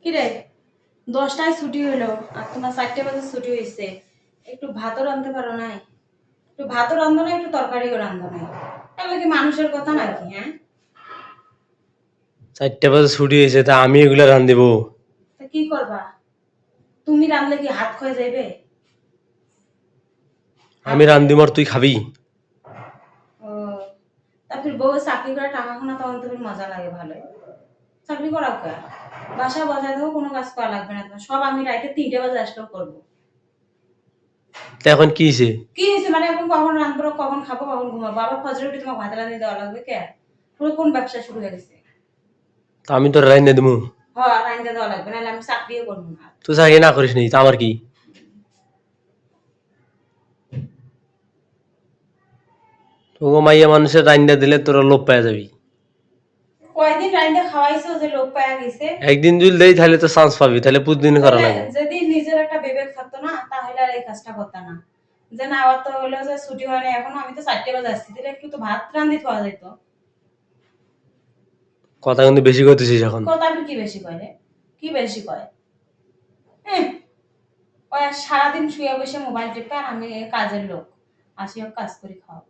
কি রে 10টায় ছুটি হলো আর তোমার 4টে বাজে ছুটি হয়েছে, একটু ভাতও রাঁধতে পারো না? একটু ভাতও রাঁধো না, একটু তরকারিও রাঁধো না? তাহলে কি মানুষের কথা নাকি? হ্যাঁ, 4টা বাজে ছুটি হয়েছে, তা আমি এগুলা রান্ধব? তা কি করবা? তুমি রাঁধলে কি হাত ক্ষয়ে যাইবে? আমি রান্ধিব আর তুই খাবি? ও, তারপর বউ চাকরি করে টাকা খানা তখন তুমি মজা লাগে ভালো। চাকরি করা কে? বাসা বজায় দেবো, কোনো কাজ করা লাগবে না তোমার, সব আমি রাইতে 3টে বাজে আসলেও করবো। তা এখন কি হয়েছে? কি হয়েছে মানে এখন কখন রাঁধবো, কখন খাবো, কখন ঘুমাবো, আবার ফজরে উঠে তোমাকে ভাত রাঁধিয়ে দেওয়া লাগবে কে? পুরো কোন ব্যবসা শুরু হয়ে গেছে? তা আমি তোর রাইন্দা দেবো? হ্যাঁ, রাঁধিয়ে দেওয়া লাগবে, নাহলে আমি চাকরিও করবো না। তুই চাকরি না করিস নি, তা আমার কি? তোকে মাইয়া মানুষের রাইন্দা দিলে তোরা লোভ পাওয়া যাবি। কয়দিন রাঁধে খাওয়াইছো যে লোক পায়া গেছে? একদিন যদি দেই তাহলে তো চান্স পাবি, তাহলে প্রতিদিন করা তাহলে লাগবে। যদি নিজের একটা বিবেক থাকতো না তাহলে আর এই কাজটা করতাম না। যে না, আবার তো হলো যে ছুটি হয় না এখনো, আমি তো 4টে বাজে আসছি, তাহলে একটু তো ভাত রাঁধি খাওয়া যেত। কথা কিন্তু বেশি করতেছিস এখন। কথা আপনি কি বেশি কয় রে? কি বেশি কয়? হ্যাঁ, ওই আর সারাদিন শুয়ে বসে মোবাইল টিপে, আর আমি কাজের লোক, আসি হোক কাজ করি খাওয়া।